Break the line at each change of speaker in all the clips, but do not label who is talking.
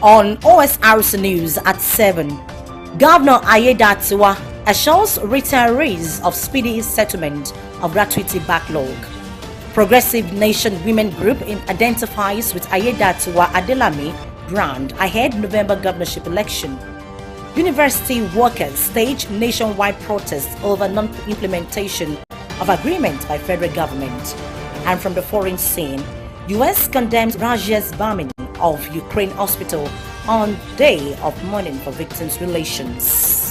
On Osrc News at 7, Governor Ayedatiwa assures retirees of speedy settlement of gratuity backlog. Progressive Nation Women Group identifies with Ayedatiwa Adelami brand ahead November governorship election. University workers stage nationwide protests over non-implementation of agreement by federal government. And from the foreign scene, US condemns Russia's bombing of Ukraine hospital on day of mourning for victims' relations.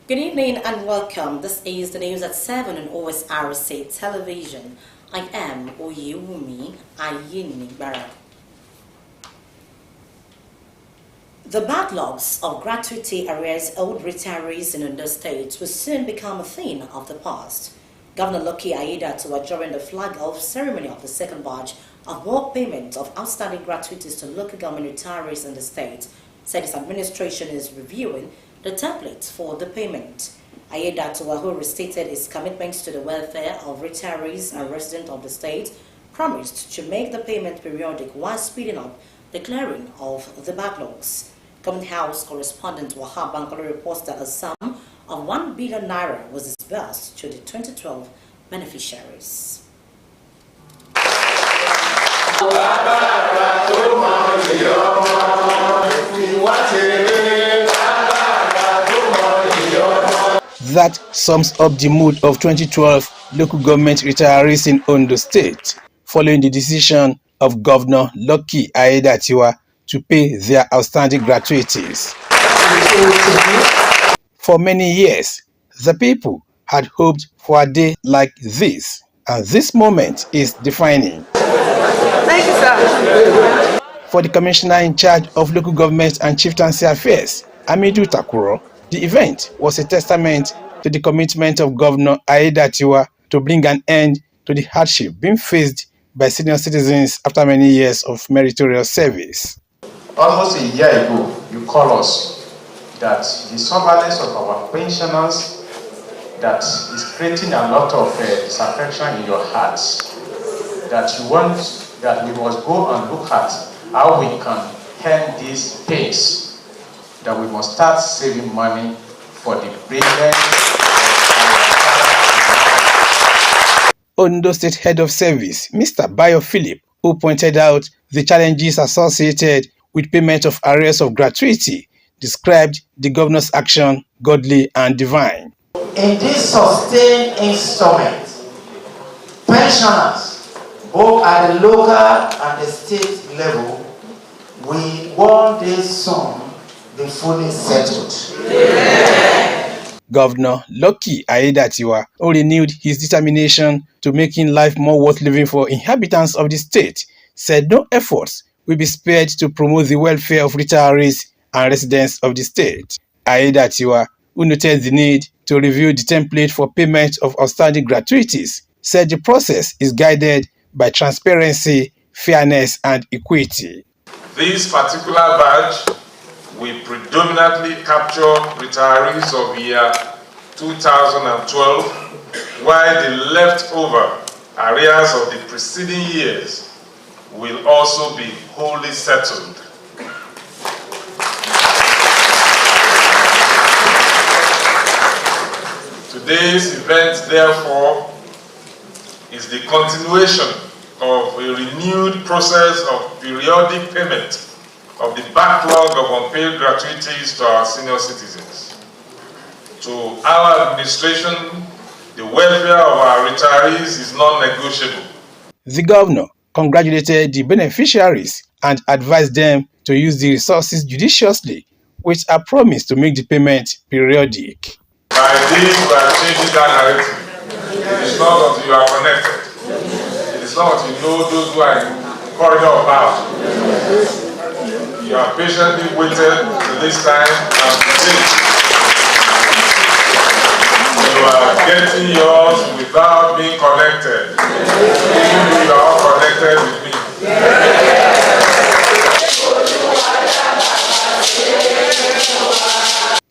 Good evening and welcome. This is the news at 7 on Osrc television. I am Oyewumi Ayinigbara. The backlogs of gratuity arrears owed retirees in Ondo State will soon become a thing of the past. Governor Lucky Ayedatiwa, during the flag-off ceremony of the second batch of bulk payment of outstanding gratuities to local government retirees in the state, said his administration is reviewing the template for the payment. Ayedatiwa, who restated his commitments to the welfare of retirees and residents of the state, promised to make the payment periodic while speeding up the clearing of the backlogs. Government House correspondent Wahab Bankole reports that a sum of 1 billion naira was disbursed to the 2012 beneficiaries.
That sums up the mood of 2012 local government retirees in Ondo State, following the decision of Governor Lucky Ayedatiwa to pay their outstanding gratuities. For many years, the people had hoped for a day like this, and this moment is defining.
Thank you, sir.
For the commissioner in charge of local government and chieftaincy affairs, Amidu Takuro, the event was a testament to the commitment of Governor Ayedatiwa to bring an end to the hardship being faced by senior citizens after many years of meritorious service.
Almost a year ago, you called us that the surveillance of our pensioners that is creating a lot of disaffection in your hearts, that you want that we must go and look at how we can end this pace, that we must start saving money for the brilliant.
Ondo State Head of Service, Mr. Bayo Philip, who pointed out the challenges associated with payment of arrears of gratuity, described the governor's action godly and divine.
In this sustained instrument, pensioners, both at the local and the state level, we want this soon be fully settled. Yeah.
Governor Lucky Ayedatiwa, who renewed his determination to making life more worth living for inhabitants of the state, said no efforts will be spared to promote the welfare of retirees and residents of the state. Ayedatiwa, who noted the need to review the template for payment of outstanding gratuities, said the process is guided by transparency, fairness, and equity.
This particular badge will predominantly capture retirees of year 2012, while the leftover arrears of the preceding years will also be wholly settled. Today's event, therefore, is the continuation of a renewed process of periodic payment of the backlog of unpaid gratuities to our senior citizens. To our administration, the welfare of our retirees is non-negotiable.
The governor congratulated the beneficiaries and advised them to use the resources judiciously, with a promise to make the payment periodic.
By this, we are changing that narrative. It is not until you are connected. It is not until you know those who are in the corridor of power. You have patiently waited to this time and today. You are getting yours without being connected. Even though you are all connected with me.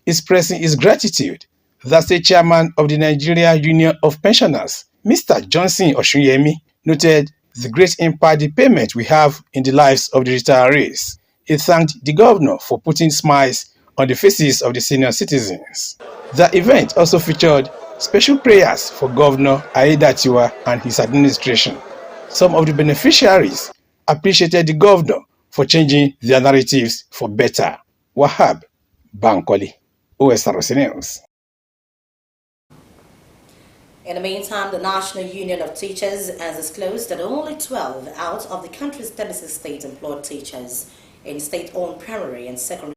Expressing his gratitude, the state chairman of the Nigeria Union of Pensioners, Mr. Johnson Oshunyemi, noted the great impact the payment will have in the lives of the retirees. He thanked the governor for putting smiles on the faces of the senior citizens. The event also featured special prayers for Governor Aiyedatiwa and his administration. Some of the beneficiaries appreciated the governor for changing their narratives for better. Wahab Bankole, Osrc News.
In the meantime, the National Union of Teachers has disclosed that only 12 out of the country's 36 state-employed teachers in state-owned primary and secondary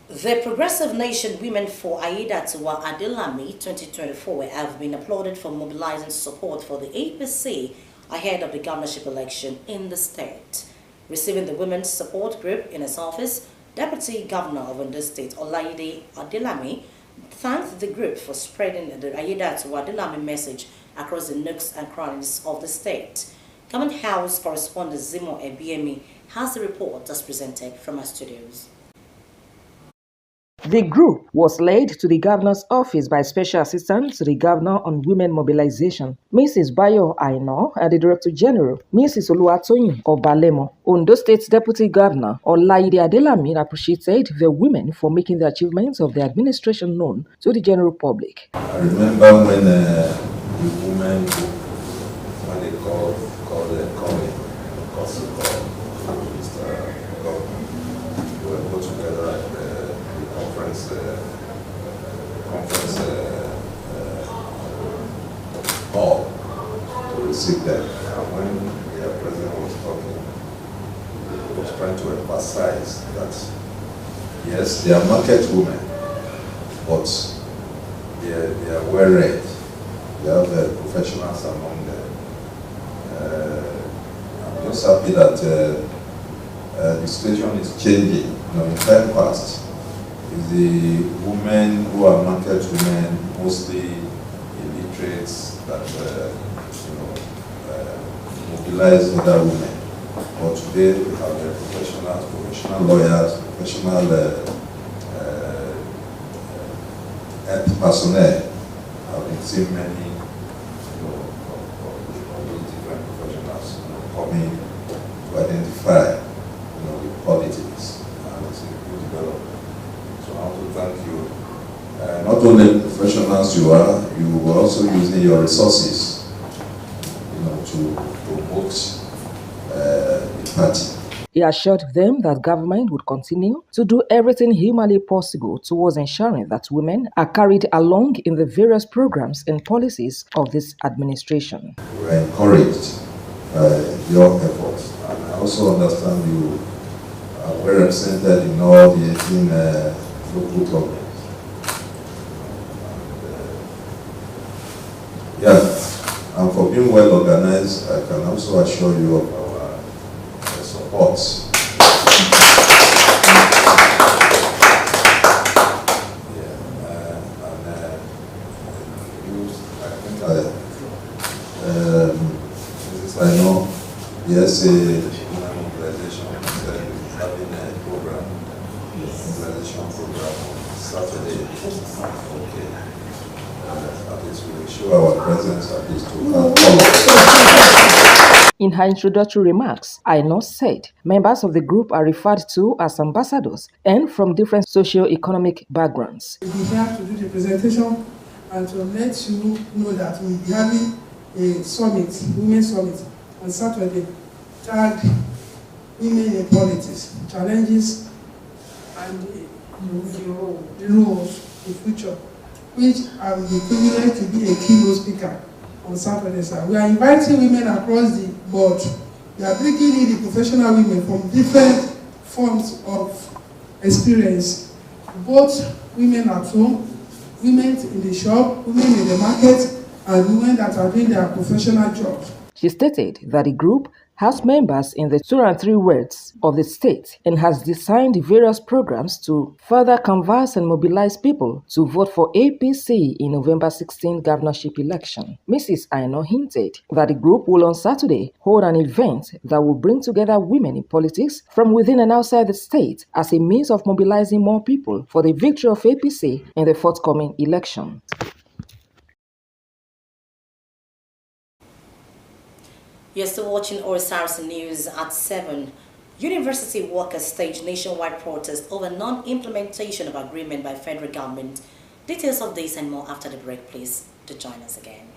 The Progressive Nation Women for Aiyedatiwa Adelami 2024 have been applauded for mobilizing support for the APC ahead of the governorship election in the state. Receiving the Women's Support Group in his office, Deputy Governor of Ondo State Olayide Adelami thanked the group for spreading the Aiyedatiwa Adelami message across the nooks and crannies of the state. Government House correspondent Zimo Ebiemi has the report as presented from our studios.
The group was led to the governor's office by Special Assistant to the Governor on Women Mobilization, Mrs. Bayo Aino, and the Director General, Mrs. Oluwatoyin Obalemo. Ondo State's Deputy Governor, Olayide Adelami, appreciated the women for making the achievements of the administration known to the general public.
I remember when the women, when they called the calling, Mr. Governor, we were put together at the conference hall to receive them. And when the president was talking, he was trying to emphasize that yes, they are market women, but they are well read. We have professionals among them. I'm just happy that the situation is changing. In time past, the women who are market women, mostly illiterates, that mobilize other women. But today we have professionals, professional lawyers, professional health personnel. I've been seeing many of those different professionals coming to identify the politics, and it's a good development. So I want to thank you. Not only professionals you are also using your resources, to promote the party.
He assured them that government would continue to do everything humanly possible towards ensuring that women are carried along in the various programs and policies of this administration.
We are encouraged by your efforts, and I also understand you are well represented in all the 18 local governments. And for being well organized, I can also assure you of our support. I know the SA mobilization is having a program, mobilization program on Saturday. Okay. At least we will show our presence at least to our
In her introductory remarks, Aino said members of the group are referred to as ambassadors and from different socio-economic backgrounds.
We'll be here to do the presentation and to let you know that we'll be having a summit, women's summit, on Saturday, tagged Women in Politics, Challenges and the Roles, the Future, which I will be privileged to be a keynote speaker on Saturday. We are inviting women across the board. We are bringing in the professional women from different forms of experience, both women at home, women in the shop, women in the market, and women that are doing their professional jobs.
She stated that the group has members in the 2 and 3 wards of the state and has designed various programs to further canvass and mobilize people to vote for APC in November 16 governorship election. Mrs. Aino hinted that the group will on Saturday hold an event that will bring together women in politics from within and outside the state as a means of mobilizing more people for the victory of APC in the forthcoming election.
You're still watching Osrc News at 7. University workers stage nationwide protest over non-implementation of agreement by federal government. Details of this and more after the break, please to join us again.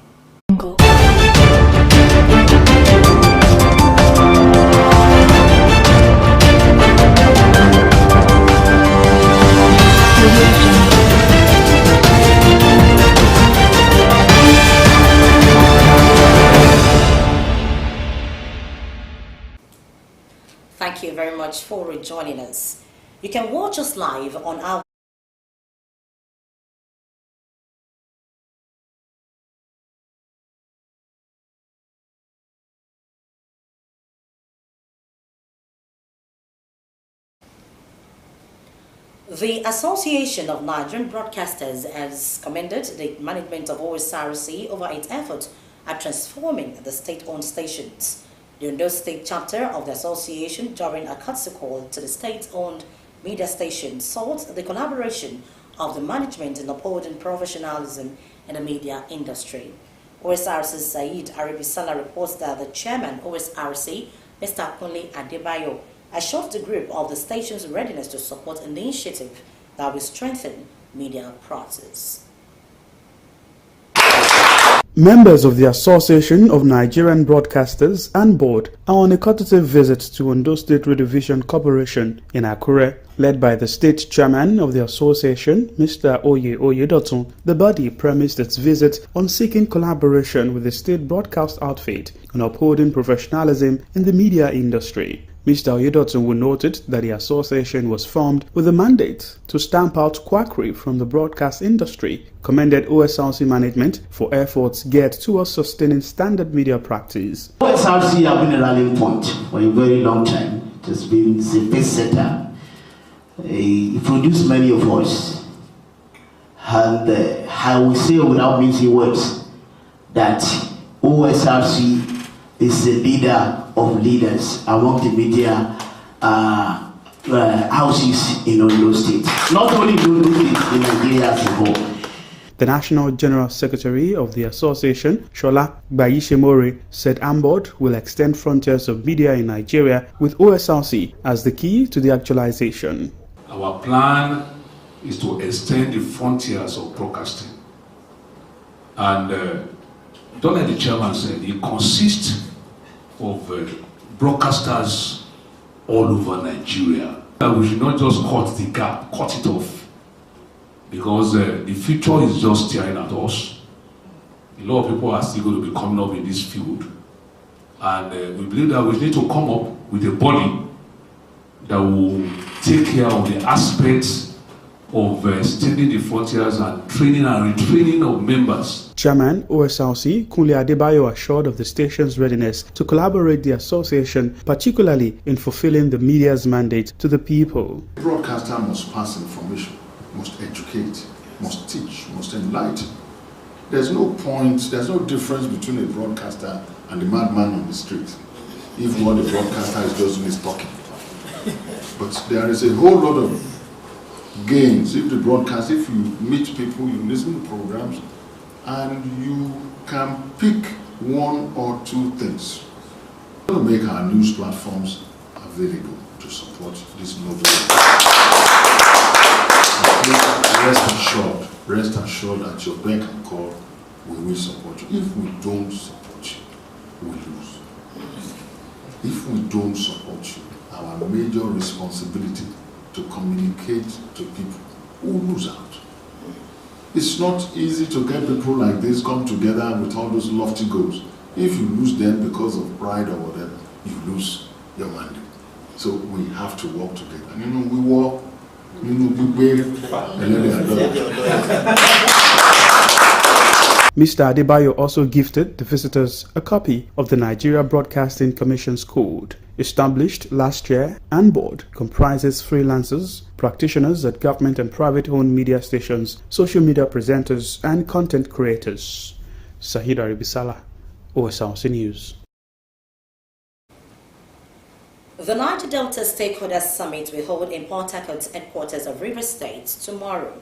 Thank you very much for rejoining us. You can watch us live on our The Association of Nigerian Broadcasters has commended the management of Osrc over its effort at transforming the state-owned stations. The Ondo State chapter of the association, during a courtesy call to the state-owned media station, sought the collaboration of the management in upholding professionalism in the media industry. Osrc's Said Arabisala reports that the chairman Osrc, Mr. Kunle Adebayo, assured the group of the station's readiness to support an initiative that will strengthen media process.
Members of the Association of Nigerian Broadcasters and Board are on a courtesy visit to Ondo State Redivision Corporation in Akure, led by the state chairman of the association, Mr. Oye Oyedotun. The body premised its visit on seeking collaboration with the state broadcast outfit on upholding professionalism in the media industry. Mr. Oyedotun noted that the association was formed with a mandate to stamp out quackery from the broadcast industry, commended OSRC management for efforts geared towards sustaining standard media practice.
OSRC have been a rallying point for a very long time. It has been a pace setter. It produced many of us. And I will say without mincing words that OSRC is a leader of leaders among the media houses in Ondo State. Not only in Ondo State, in Nigeria as a whole.
The National General Secretary of the Association, Shola Bayishemore, said AMBOD will extend frontiers of media in Nigeria with OSRC as the key to the actualization.
Our plan is to extend the frontiers of broadcasting. And don't let the chairman say it consists of broadcasters all over Nigeria. We should not just cut the gap, cut it off, because the future is just staring at us. A lot of people are still going to be coming up in this field, and we believe that we need to come up with a body that will take care of the aspects of extending the frontiers and training and retraining of members.
Chairman OSRC Kunle Adebayo assured of the station's readiness to collaborate the association, particularly in fulfilling the media's mandate to the people.
The broadcaster must pass information, must educate, must teach, must enlighten. There's no difference between a broadcaster and a madman on the street. If what the broadcaster is just doing is talking. But there is a whole lot of gains if you meet people, you listen to programs, and you can pick one or two things We want to make our news platforms available to support this noble. Rest assured that your beck and call, we will support you. If we don't support you, we lose. If we don't support you, our major responsibility to communicate to people who lose out. It's not easy to get people like this come together with all those lofty goals. If you lose them because of pride or whatever, you lose your mandate. So we have to work together. And we work, we wait, and then they are done.
Mr. Adebayo also gifted the visitors a copy of the Nigeria Broadcasting Commission's Code, established last year, and board comprises freelancers, practitioners at government and private-owned media stations, social media presenters, and content creators. Sahid Aribisala, Osrc News.
The Niger Delta Stakeholders Summit will hold in Port Harcourt headquarters of River State tomorrow.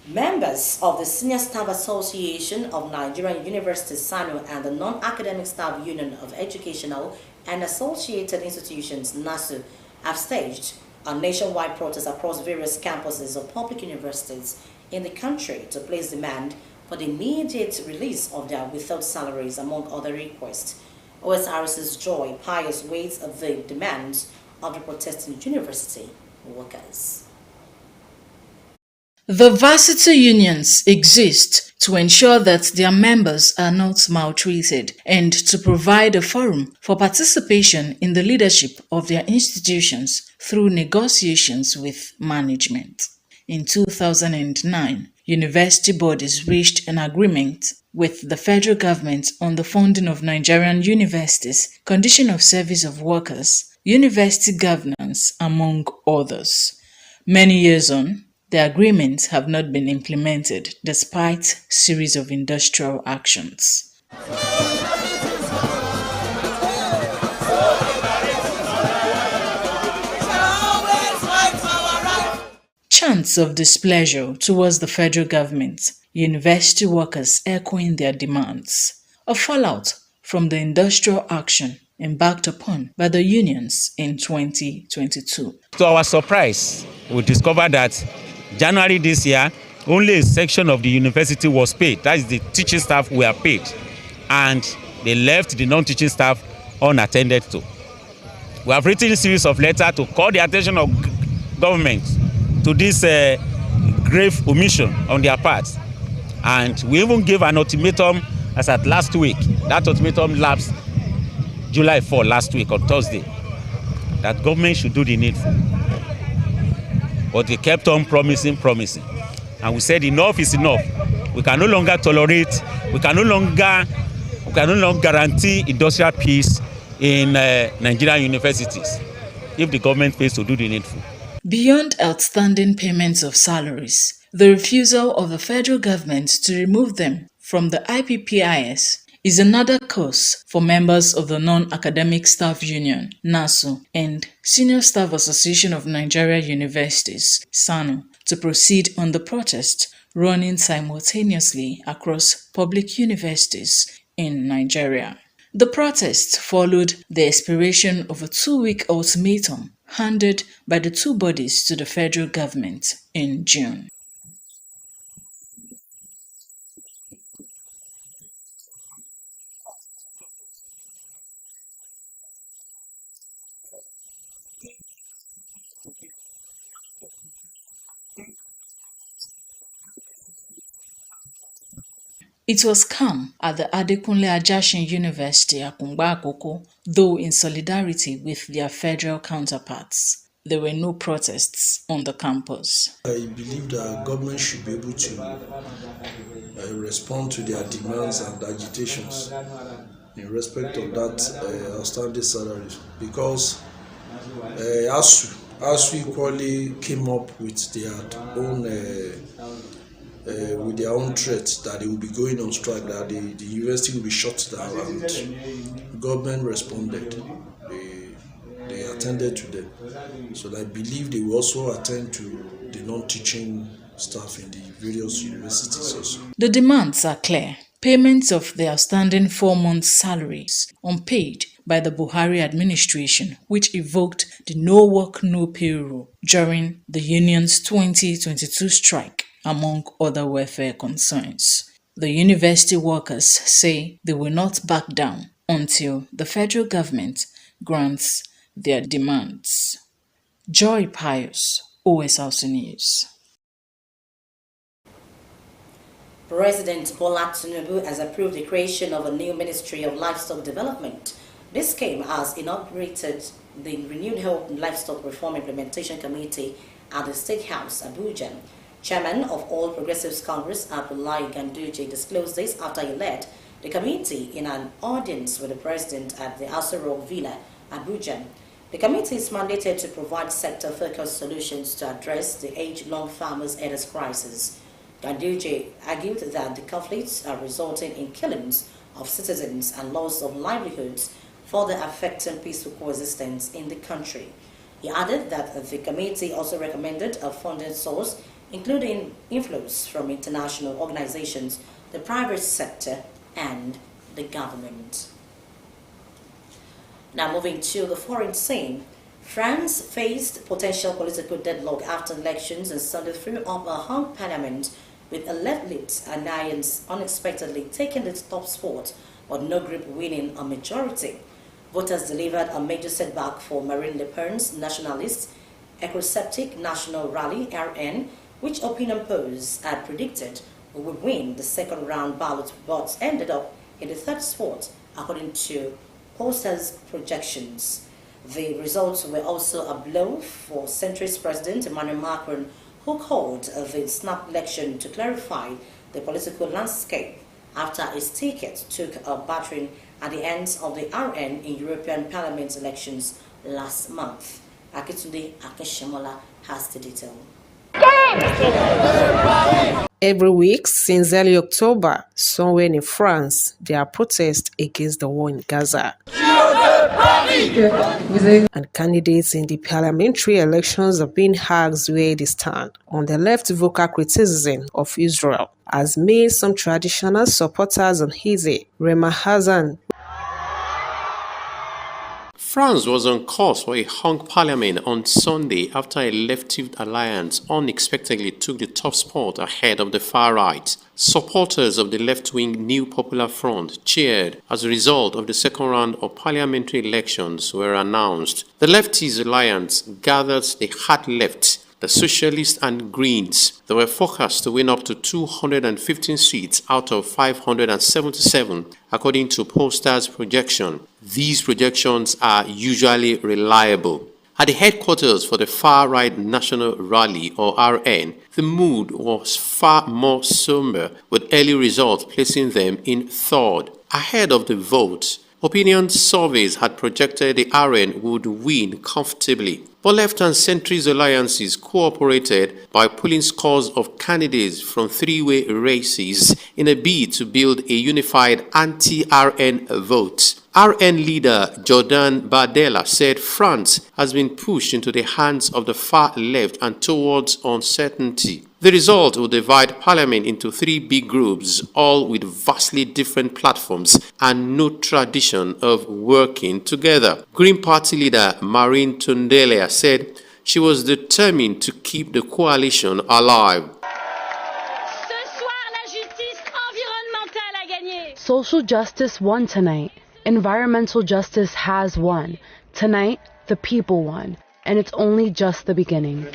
Members of the Senior Staff Association of Nigerian Universities (SANU) and the Non-Academic Staff Union of Educational and Associated Institutions (NASU) have staged a nationwide protest across various campuses of public universities in the country to place demand for the immediate release of their withheld salaries, among other requests. Osrc's Joy Pius weighs the demands of the protesting university workers.
The varsity unions exist to ensure that their members are not maltreated and to provide a forum for participation in the leadership of their institutions through negotiations with management. In 2009, university bodies reached an agreement with the federal government on the funding of Nigerian universities, condition of service of workers, university governance, among others. Many years on, the agreements have not been implemented despite series of industrial actions. Chants of displeasure towards the federal government, university workers echoing their demands. A fallout from the industrial action embarked upon by the unions in 2022.
To our surprise, we discovered that January this year, only a section of the university was paid. That is, the teaching staff were paid. And they left the non-teaching staff unattended to. We have written a series of letters to call the attention of government to this grave omission on their part. And we even gave an ultimatum as at last week. That ultimatum lapsed July 4 last week on Thursday, that government should do the needful. But they kept on promising. And we said enough is enough. We can no longer tolerate, we can no longer guarantee industrial peace in Nigerian universities if the government fails to do the needful.
Beyond outstanding payments of salaries, the refusal of the federal government to remove them from the IPPIS is another cause for members of the Non-Academic Staff Union, NASU, and Senior Staff Association of Nigeria Universities, SANU, to proceed on the protest running simultaneously across public universities in Nigeria. The protest followed the expiration of a 2-week ultimatum handed by the two bodies to the federal government in June. It was calm at the Adekunle Ajasin University, Akungba Akoko, though in solidarity with their federal counterparts. There were no protests on the campus.
I believe that government should be able to respond to their demands and agitations in respect of that outstanding salaries, because ASU equally came up with their own threats that they will be going on strike, that the university will be shut down, and government responded. They attended to them. So I believe they will also attend to the non-teaching staff in the various universities also.
The demands are clear. Payments of the outstanding 4-month salaries unpaid by the Buhari administration, which evoked the no work, no pay rule during the union's 2022 strike, among other welfare concerns. The university workers say they will not back down until the federal government grants their demands. Joy Pius, Osrc News.
President Bola Tinubu has approved the creation of a new Ministry of Livestock Development. This came as inaugurated the renewed Health and Livestock Reform Implementation Committee at the State House, Abuja. Chairman of All Progressives Congress, Abdullahi Ganduje, disclosed this after he led the committee in an audience with the president at the Osrc Villa, Abuja. The committee is mandated to provide sector-focused solutions to address the age-long farmers' headers crisis. Ganduje argued that the conflicts are resulting in killings of citizens and loss of livelihoods, further affecting peaceful coexistence in the country. He added that the committee also recommended a funding source, including inflows from international organizations, the private sector, and the government. Now moving to the foreign scene, France faced potential political deadlock after elections and Sunday threw up a hung parliament, with a left-led alliance unexpectedly taking the top spot, but no group winning a majority. Voters delivered a major setback for Marine Le Pen's nationalist Eurosceptic National Rally (RN), which opinion polls had predicted would win the second round ballot, but ended up in the third spot according to pollsters' projections. The results were also a blow for centrist President Emmanuel Macron, who called the snap election to clarify the political landscape after his ticket took a battering at the end of the RN in European Parliament elections last month. Akitunde Akeshemola has the detail.
Every week since early October, somewhere in France, there are protests against the war in Gaza. And candidates in the parliamentary elections are being asked where they stand. On the left, vocal criticism of Israel has made some traditional supporters uneasy. Rema Hassan.
France was on course for a hung parliament on Sunday after a left-wing alliance unexpectedly took the top spot ahead of the far right. Supporters of the left-wing New Popular Front cheered as a result of the second round of parliamentary elections were announced. The leftist alliance gathered the hard left, the Socialists and Greens. They were forecast to win up to 215 seats out of 577, according to pollsters' projection. These projections are usually reliable. At the headquarters for the far-right National Rally, or RN, the mood was far more somber, with early results placing them in third. Ahead of the vote, opinion surveys had projected the RN would win comfortably. But left and centrist alliances cooperated by pulling scores of candidates from three-way races in a bid to build a unified anti-RN vote. RN leader Jordan Bardella said France has been pushed into the hands of the far left and towards uncertainty. The result will divide parliament into three big groups, all with vastly different platforms and no tradition of working together. Green Party leader Marine Tundelea said she was determined to keep the coalition alive.
Social justice won tonight. Environmental justice has won. Tonight, the people won. And it's only just the beginning.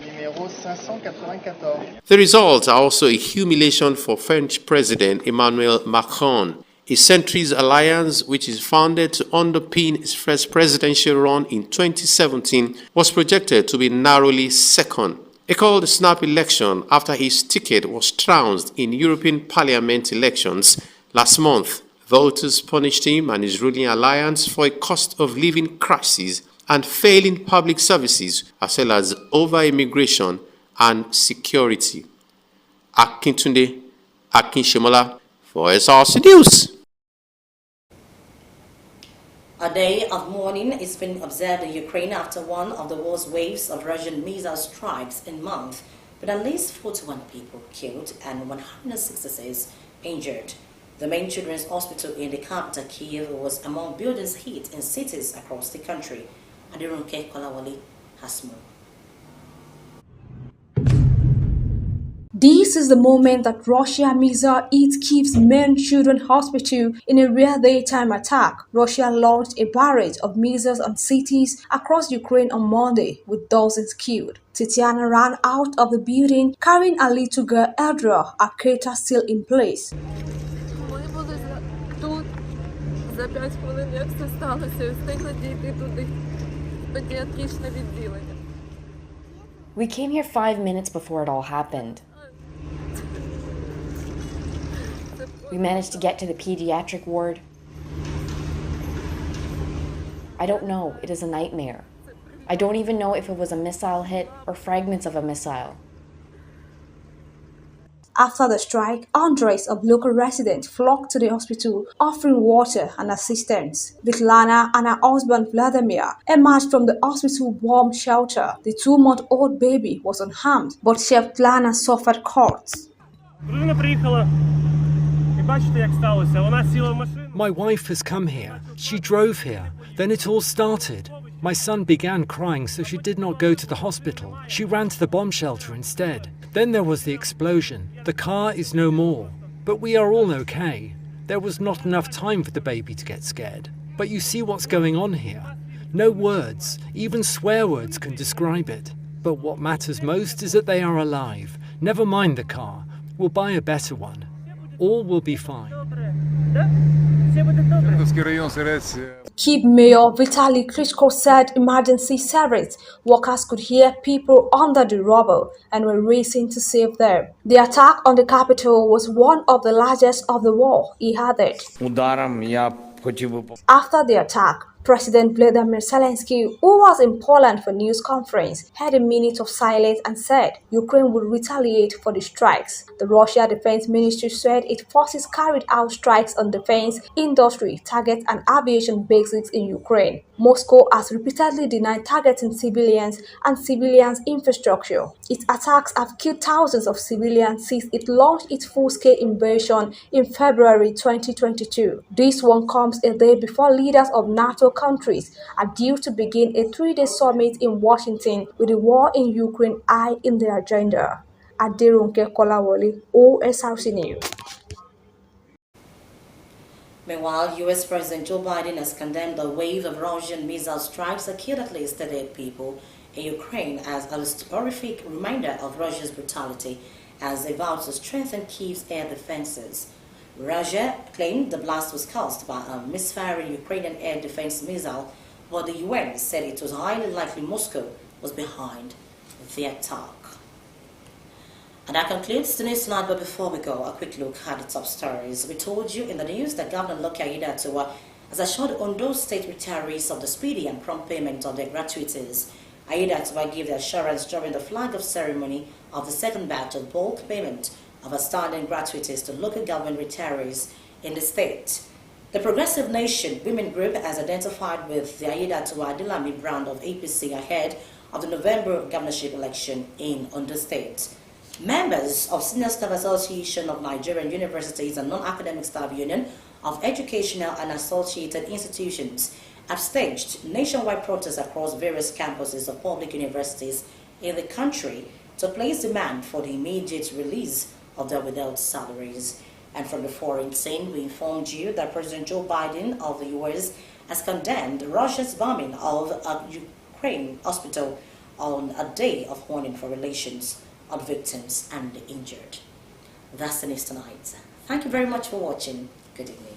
The results are also a humiliation for French President Emmanuel Macron. A centrist alliance, which is founded to underpin his first presidential run in 2017, was projected to be narrowly second. He called the snap election after his ticket was trounced in European Parliament elections last month. Voters punished him and his ruling alliance for a cost of living crisis and failing public services, as well as over-immigration and security. Akintunde Akinshemola for Osrc News.
A day of mourning is being observed in Ukraine after one of the worst waves of Russian missile strikes in months, with at least 41 people killed and 166 injured. The main children's hospital in the capital, Kyiv, was among buildings hit in cities across the country. Adirunke Kolawole has more.
This is the moment that Russia missile hit Kyiv's main children's hospital in a rare daytime attack. Russia launched a barrage of missiles on cities across Ukraine on Monday, with dozens killed. Tatiana ran out of the building carrying a little girl, Eldra, her crater still in place.
За 5 хвилин, як це сталося, встигла дійти туди, в педіатричне відділення.
We came here 5 minutes before it all happened. We managed to get to the pediatric ward. I don't know, it is a nightmare. I don't even know if it was a missile hit or fragments of a missile.
After the strike, hundreds of local residents flocked to the hospital, offering water and assistance. Vitlana and her husband Vladimir emerged from the hospital bomb shelter. The 2-month-old baby was unharmed, but Chef Vitlana suffered cuts.
My wife has come here. She drove here. Then it all started. My son began crying, so she did not go to the hospital. She ran to the bomb shelter instead. Then there was the explosion. The car is no more. But we are all okay. There was not enough time for the baby to get scared. But you see what's going on here. No words, even swear words, can describe it. But what matters most is that they are alive. Never mind the car. We'll buy a better one. All will be fine.
Kyiv Mayor Vitaly Klitschko said emergency sirens workers could hear people under the rubble and were racing to save them. The attack on the capital was one of the largest of the war, he added. After the attack, President Vladimir Zelensky, who was in Poland for news conference, had a minute of silence and said Ukraine would retaliate for the strikes. The Russia Defense Ministry said its forces carried out strikes on defense, industry, targets and aviation bases in Ukraine. Moscow has repeatedly denied targeting civilians and civilians' infrastructure. Its attacks have killed thousands of civilians since it launched its full-scale invasion in February 2022. This one comes a day before leaders of NATO countries are due to begin a 3-day summit in Washington with the war in Ukraine high in their agenda. Adirunke Kolawole, Osrc News.
Meanwhile, U.S. President Joe Biden has condemned the wave of Russian missile strikes that killed at least 38 people in Ukraine as a horrific reminder of Russia's brutality as they vowed to strengthen Kyiv's air defenses. Russia claimed the blast was caused by a misfiring Ukrainian air defense missile, but the UN said it was highly likely Moscow was behind the attack. And that concludes the news tonight, but before we go, a quick look at the top stories. We told you in the news that Governor Lucky Aiyedatiwa has assured Ondo State retirees of the speedy and prompt payment of their gratuities. Aiyedatiwa gave the assurance during the flag-off ceremony of the second batch of bulk payment of outstanding gratuities to local government retirees in the state. The Progressive Nation Women Group has identified with the Aiyedatiwa Adilami brand of APC ahead of the November governorship election in Ondo State. Members of Senior Staff Association of Nigerian Universities and Non-Academic Staff Union of Educational and Associated Institutions have staged nationwide protests across various campuses of public universities in the country to place demand for the immediate release of their withheld salaries. And from the foreign scene, we informed you that President Joe Biden of the U.S. has condemned Russia's bombing of a Ukraine hospital on a day of mourning for relations on victims and the injured. That's the news tonight. Thank you very much for watching. Good evening.